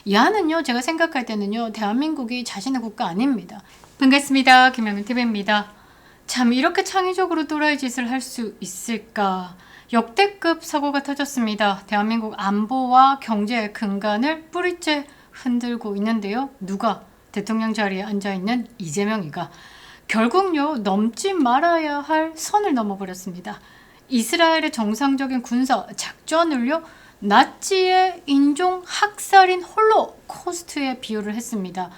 야는요, 제가 생각할 때는요, 대한민국이 자신의 국가 아닙니다. 반갑습니다. 김현민TV입니다. 참 이렇게 창의적으로 또라이 짓을 할 수 있을까? 역대급 사고가 터졌습니다. 대한민국 안보와 경제의 근간을 뿌리째 흔들고 있는데요. 누가? 대통령 자리에 앉아있는 이재명이가 결국요, 넘지 말아야 할 선을 넘어버렸습니다. 이스라엘의 정상적인 군사 작전을요, 나치의 인종 학살인 홀로코스트에 비유를 했습니다.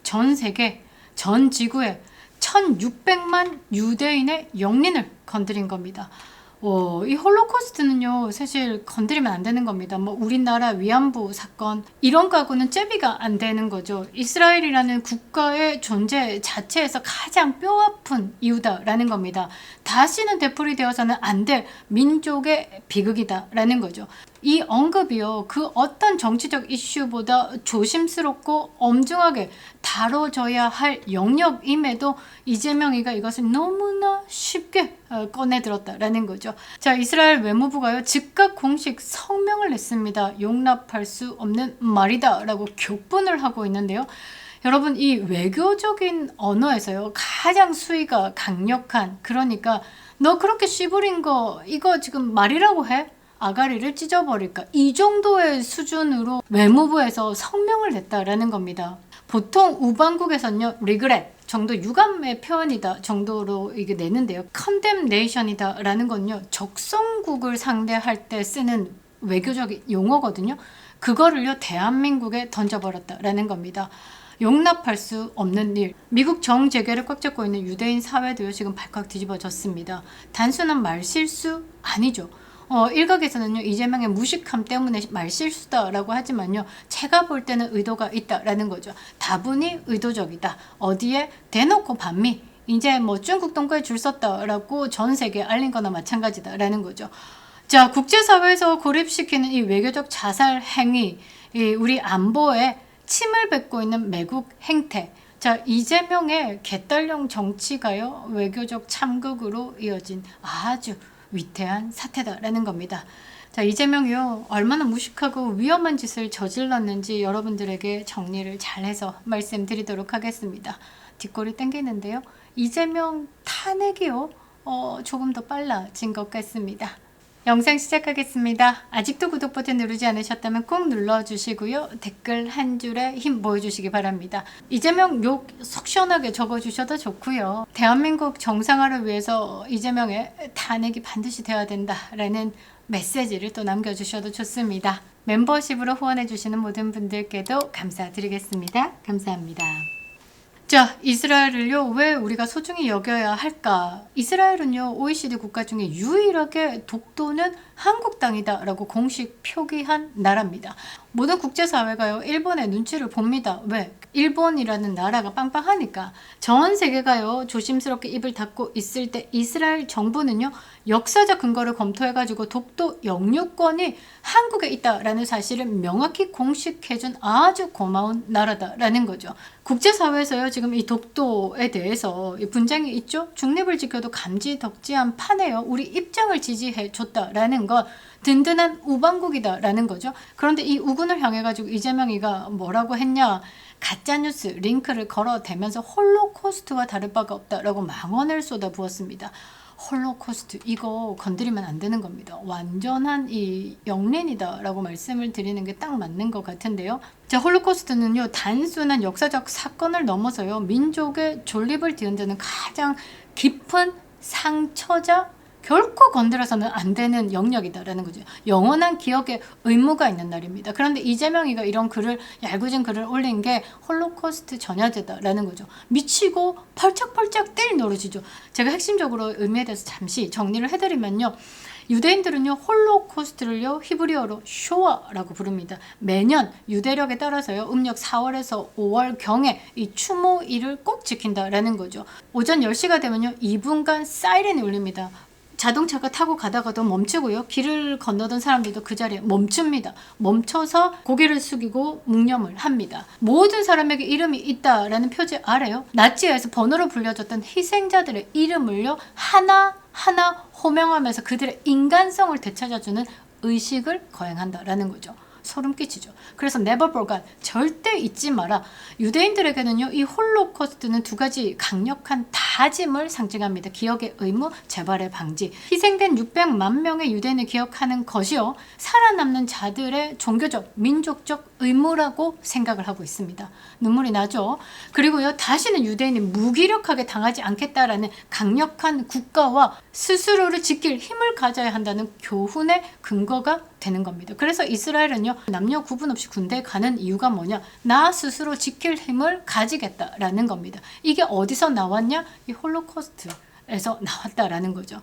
전 세계, 전 지구에 1600만 유대인의 영린을 건드린 겁니다. 이 홀로코스트는요, 사실 건드리면 안 되는 겁니다. 뭐 우리나라 위안부 사건 이런 거하고는 잽이가 안 되는 거죠. 이스라엘이라는 국가의 존재 자체에서 가장 뼈아픈 이유다라는 겁니다. 다시는 되풀이되어서는 안 될 민족의 비극이다라는 거죠. 이 언급이요, 그 어떤 정치적 이슈보다 조심스럽고 엄중하게 다뤄져야 할 영역임에도 이재명이가 이것을 너무나 쉽게 꺼내들었다라는 거죠. 자, 이스라엘 외무부가요, 즉각 공식 성명을 냈습니다. 용납할 수 없는 말이다 라고 격분을 하고 있는데요. 여러분, 이 외교적인 언어에서요, 가장 수위가 강력한, 그러니까 너 그렇게 씨부린 거 이거 지금 말이라고 해? 아가리를 찢어버릴까? 이 정도의 수준으로 외무부에서 성명을 냈다라는 겁니다. 보통 우방국에서는요, regret 정도 유감의 표현이다 정도로 이게 내는데요. condemnation이다 라는 건요, 적성국을 상대할 때 쓰는 외교적인 용어거든요. 그거를요, 대한민국에 던져버렸다라는 겁니다. 용납할 수 없는 일. 미국 정재계를 꽉 잡고 있는 유대인 사회도요, 지금 발칵 뒤집어졌습니다. 단순한 말실수 아니죠. 일각에서는요, 이재명의 무식함 때문에 말실수다라고 하지만요, 제가 볼 때는 의도가 있다라는 거죠. 다분히 의도적이다. 어디에 대놓고 반미, 이제 뭐 중국 동거에 줄 섰다라고 전 세계에 알린 거나 마찬가지다라는 거죠. 자, 국제사회에서 고립시키는 이 외교적 자살 행위, 우리 안보에 침을 뱉고 있는 매국 행태. 자, 이재명의 개딸용 정치가요, 외교적 참극으로 이어진 아주 위태한 사태다라는 겁니다. 자, 이재명이요, 얼마나 무식하고 위험한 짓을 저질렀는지 여러분들에게 정리를 잘해서 말씀드리도록 하겠습니다. 뒷골이 땡기는데요. 이재명 탄핵이요, 조금 더 빨라진 것 같습니다. 영상 시작하겠습니다. 아직도 구독 버튼 누르지 않으셨다면 꼭 눌러주시고요. 댓글 한 줄에 힘 보여주시기 바랍니다. 이재명 욕 속 시원하게 적어주셔도 좋고요. 대한민국 정상화를 위해서 이재명의 탄핵이 반드시 되어야 된다라는 메시지를 또 남겨주셔도 좋습니다. 멤버십으로 후원해주시는 모든 분들께도 감사드리겠습니다. 감사합니다. 자, 이스라엘을요, 왜 우리가 소중히 여겨야 할까? 이스라엘은요, OECD 국가 중에 유일하게 독도는 한국 땅이다 라고 공식 표기한 나라입니다. 모든 국제사회가요, 일본의 눈치를 봅니다. 왜? 일본이라는 나라가 빵빵하니까. 전 세계가요, 조심스럽게 입을 닫고 있을 때 이스라엘 정부는요, 역사적 근거를 검토해가지고 독도 영유권이 한국에 있다라는 사실을 명확히 공식해준 아주 고마운 나라다라는 거죠. 국제사회에서요, 지금 이 독도에 대해서 분쟁이 있죠? 중립을 지켜도 감지덕지한 판에요, 우리 입장을 지지해 줬다라는 건 든든한 우방국이다라는 거죠. 그런데 이 우군을 향해가지고 이재명이가 뭐라고 했냐? 가짜뉴스 링크를 걸어대면서 홀로코스트와 다를 바가 없다라고 망언을 쏟아부었습니다. 홀로코스트 이거 건드리면 안 되는 겁니다. 완전한 이 영린이다라고 말씀을 드리는 게 딱 맞는 것 같은데요. 자, 홀로코스트는요, 단순한 역사적 사건을 넘어서요, 민족의 존립을 뒤흔드는 가장 깊은 상처자, 결코 건드려서는 안 되는 영역이다라는 거죠. 영원한 기억에 의무가 있는 날입니다. 그런데 이재명이가 이런 글을, 얄궂은 글을 올린 게 홀로코스트 전야제다라는 거죠. 미치고 펄쩍펄쩍 뛸 노릇이죠. 제가 핵심적으로 의미에 대해서 잠시 정리를 해드리면요, 유대인들은요, 홀로코스트를요, 히브리어로 쇼아라고 부릅니다. 매년 유대력에 따라서요, 음력 4월에서 5월경에 이 추모일을 꼭 지킨다라는 거죠. 오전 10시가 되면요, 2분간 사이렌이 울립니다. 자동차가 타고 가다가도 멈추고요, 길을 건너던 사람들도 그 자리에 멈춥니다. 멈춰서 고개를 숙이고 묵념을 합니다. 모든 사람에게 이름이 있다라는 표지 아래요, 나치에서 번호로 불려졌던 희생자들의 이름을요, 하나하나 호명하면서 그들의 인간성을 되찾아주는 의식을 거행한다라는 거죠. 소름 끼치죠. 그래서 never forget, 절대 잊지 마라. 유대인들에게는요, 이 홀로코스트는 두 가지 강력한 다짐을 상징합니다. 기억의 의무, 재발의 방지. 희생된 600만 명의 유대인을 기억하는 것이요, 살아남는 자들의 종교적, 민족적 의무라고 생각을 하고 있습니다. 눈물이 나죠. 그리고요, 다시는 유대인이 무기력하게 당하지 않겠다라는 강력한 국가와 스스로를 지킬 힘을 가져야 한다는 교훈의 근거가 되는 겁니다. 그래서 이스라엘은요, 남녀 구분 없이 군대에 가는 이유가 뭐냐? 나 스스로 지킬 힘을 가지겠다라는 겁니다. 이게 어디서 나왔냐? 이 홀로코스트에서 나왔다라는 거죠.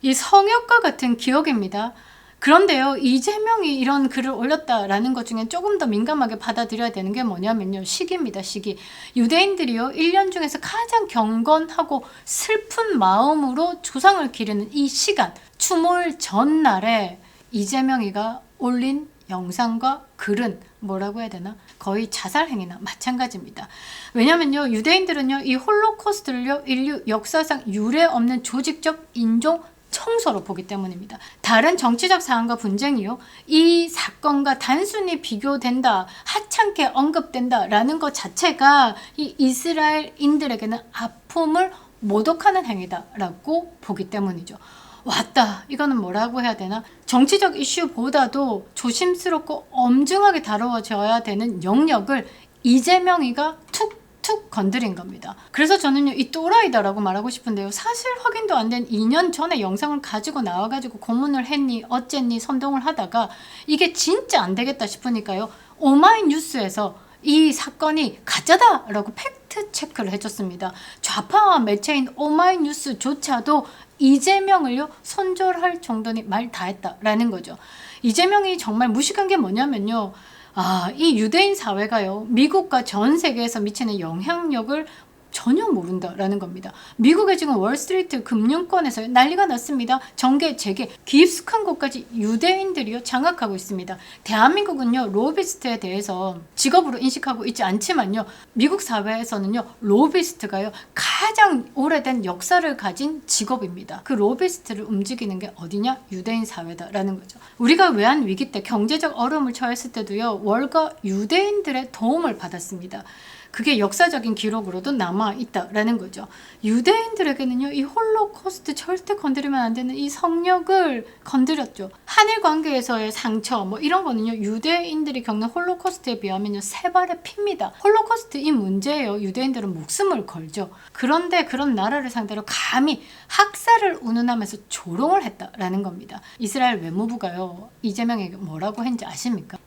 이 성역과 같은 기억입니다. 그런데요, 이재명이 이런 글을 올렸다라는 것 중에 조금 더 민감하게 받아들여야 되는 게 뭐냐면요, 시기입니다. 시기. 유대인들이요, 1년 중에서 가장 경건하고 슬픈 마음으로 조상을 기르는 이 시간, 추모일 전날에 이재명이가 올린 영상과 글은 뭐라고 해야 되나? 거의 자살행위나 마찬가지입니다. 왜냐면요, 유대인들은요, 이 홀로코스트를요, 인류 역사상 유례 없는 조직적 인종 청소로 보기 때문입니다. 다른 정치적 사안과 분쟁이요, 이 사건과 단순히 비교된다, 하찮게 언급된다라는 것 자체가 이 이스라엘인들에게는 아픔을 모독하는 행위다라고 보기 때문이죠. 왔다, 이거는 뭐라고 해야 되나? 정치적 이슈보다도 조심스럽고 엄중하게 다루어져야 되는 영역을 이재명이가 툭 건드린 겁니다. 그래서 저는요, 이 또라이다라고 말하고 싶은데요, 사실 확인도 안 된 2년 전에 영상을 가지고 나와가지고 고문을 했니 어쨌니 선동을 하다가 이게 진짜 안 되겠다 싶으니까요, 오마이뉴스에서 이 사건이 가짜다라고 팩트 체크를 해줬습니다. 좌파 매체인 오마이뉴스조차도 이재명을요, 손절할 정도니 말 다 했다라는 거죠. 이재명이 정말 무식한 게 뭐냐면요, 이 유대인 사회가요, 미국과 전 세계에서 미치는 영향력을 전혀 모른다라는 겁니다. 미국의 지금 월스트리트 금융권에서 난리가 났습니다. 정계, 재계, 깊숙한 곳까지 유대인들이요, 장악하고 있습니다. 대한민국은요, 로비스트에 대해서 직업으로 인식하고 있지 않지만요, 미국 사회에서는요, 로비스트가요, 가장 오래된 역사를 가진 직업입니다. 그 로비스트를 움직이는 게 어디냐? 유대인 사회다라는 거죠. 우리가 외환 위기 때, 경제적 어려움을 처했을 때도요, 월가 유대인들의 도움을 받았습니다. 그게 역사적인 기록으로도 남아있다라는 거죠. 유대인들에게는요, 이 홀로코스트 절대 건드리면 안 되는 이 성역을 건드렸죠. 한일 관계에서의 상처, 뭐 이런 거는요, 유대인들이 겪는 홀로코스트에 비하면요, 세 발의 피입니다. 홀로코스트 이 문제예요. 유대인들은 목숨을 걸죠. 그런데 그런 나라를 상대로 감히 학살을 운운하면서 조롱을 했다라는 겁니다. 이스라엘 외무부가요, 이재명에게 뭐라고 했는지 아십니까?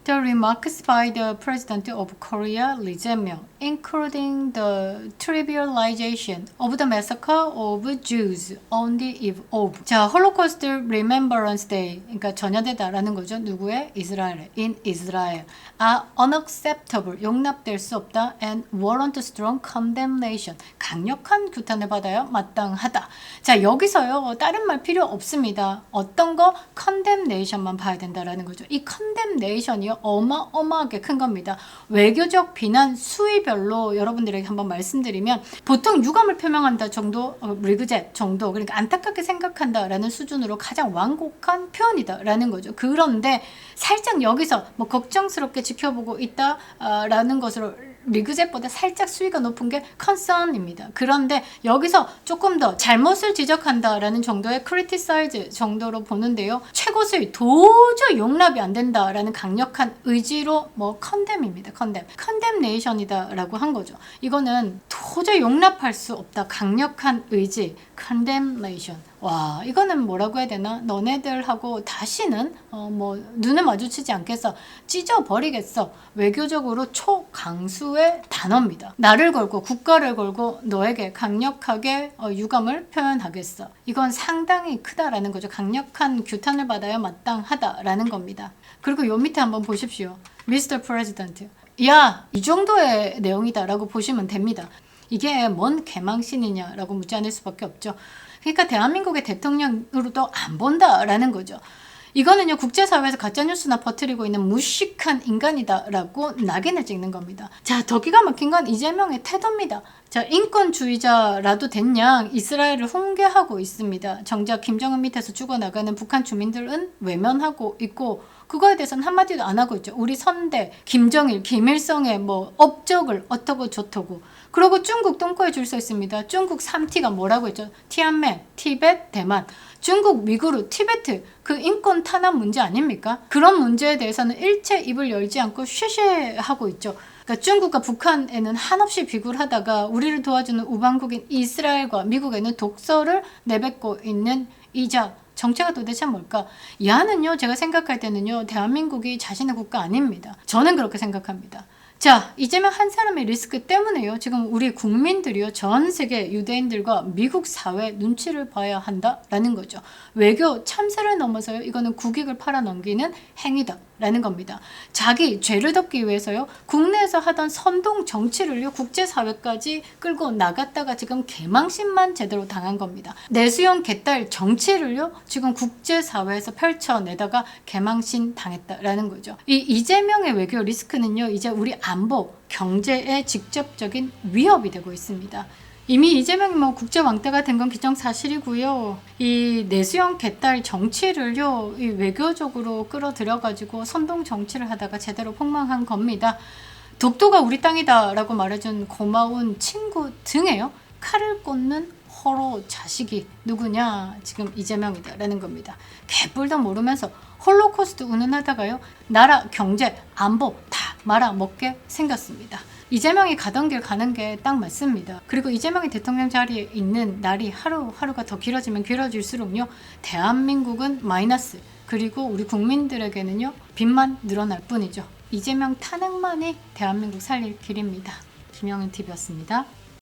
The remarks by the President of Korea, Lee Jae-myung, including the trivialization of the massacre of Jews on the eve of. 자, Holocaust Remembrance Day, 그러니까 전야되다라는 거죠. 누구의? 이스라엘의. In Israel. are unacceptable, 용납될 수 없다. and warrant strong condemnation, 강력한 규탄을 받아야 마땅하다. 자, 여기서요, 다른 말 필요 없습니다. 어떤 거? condemnation만 봐야 된다라는 거죠. 이 condemnation이요, 어마어마하게 큰 겁니다. 외교적 비난 수위별로 여러분들에게 한번 말씀드리면, 보통 유감을 표명한다 정도, 리그젯 정도, 그러니까 안타깝게 생각한다라는 수준으로 가장 완곡한 표현이다라는 거죠. 그런데 살짝 여기서 뭐 걱정스럽게 지켜보고 있다라는 것으로 리그젯보다 살짝 수위가 높은 게 concern입니다. 그런데 여기서 조금 더 잘못을 지적한다라는 정도의 criticize 정도로 보는데요, 최고 수위, 도저히 용납이 안 된다라는 강력한 의지로 뭐 condemn입니다. condemnation이다라고 한 거죠. 이거는 도저히 용납할 수 없다, 강력한 의지, condemnation. 와, 이거는 뭐라고 해야 되나? 너네들하고 다시는 뭐 눈을 마주치지 않겠어, 찢어버리겠어. 외교적으로 초강수의 단어입니다. 나를 걸고 국가를 걸고 너에게 강력하게 유감을 표현하겠어. 이건 상당히 크다라는 거죠. 강력한 규탄을 받아야 마땅하다라는 겁니다. 그리고 요 밑에 한번 보십시오. Mr. President. 야, 이 정도의 내용이다라고 보시면 됩니다. 이게 뭔 개망신이냐라고 묻지 않을 수밖에 없죠. 그러니까 대한민국의 대통령으로도 안 본다라는 거죠. 이거는요, 국제사회에서 가짜뉴스나 퍼뜨리고 있는 무식한 인간이다라고 낙인을 찍는 겁니다. 자, 더 기가 막힌 건 이재명의 태도입니다. 자, 인권주의자라도 된 양 이스라엘을 훈계하고 있습니다. 정작 김정은 밑에서 죽어나가는 북한 주민들은 외면하고 있고, 그거에 대해서는 한마디도 안 하고 있죠. 우리 선대, 김정일, 김일성의 뭐 업적을 어떠고 좋다고. 그리고 중국 똥꼬에 줄 서 있습니다. 중국 3T가 뭐라고 했죠? 티안멘, 티벳, 대만. 중국, 위구르, 티베트 그 인권 탄압 문제 아닙니까? 그런 문제에 대해서는 일체 입을 열지 않고 쉐쉐하고 있죠. 그러니까 중국과 북한에는 한없이 비굴하다가 우리를 도와주는 우방국인 이스라엘과 미국에는 독서를 내뱉고 있는 이자 정체가 도대체 뭘까? 야는요, 제가 생각할 때는요, 대한민국이 자신의 국가 아닙니다. 저는 그렇게 생각합니다. 자, 이재명 한 사람의 리스크 때문에요. 지금 우리 국민들이요, 전 세계 유대인들과 미국 사회 눈치를 봐야 한다라는 거죠. 외교 참사를 넘어서요, 이거는 국익을 팔아넘기는 행위다라는 겁니다. 자기 죄를 덮기 위해서요, 국내에서 하던 선동 정치를요, 국제사회까지 끌고 나갔다가 지금 개망신만 제대로 당한 겁니다. 내수용 개딸 정치를요, 지금 국제사회에서 펼쳐내다가 개망신 당했다라는 거죠. 이 이재명의 외교 리스크는요, 이제 우리 안보, 경제에 직접적인 위협이 되고 있습니다. 이미 이재명이 뭐 국제 왕따가 된 건 기정사실이고요. 이 내수형 개딸 정치를요, 이 외교적으로 끌어들여가지고 선동 정치를 하다가 제대로 폭망한 겁니다. 독도가 우리 땅이다라고 말해준 고마운 친구 등에요, 칼을 꽂는 호로 자식이 누구냐? 지금 이재명이다라는 겁니다. 개뿔도 모르면서 홀로코스트 운운하다가요, 나라, 경제, 안보 다 말아먹게 생겼습니다. 이재명이 가던 길 가는 게 딱 맞습니다. 그리고 이재명이 대통령 자리에 있는 날이 하루하루가 더 길어지면 길어질수록요, 대한민국은 마이너스, 그리고 우리 국민들에게는요, 빚만 늘어날 뿐이죠. 이재명 탄핵만이 대한민국 살릴 길입니다. 김영은TV였습니다.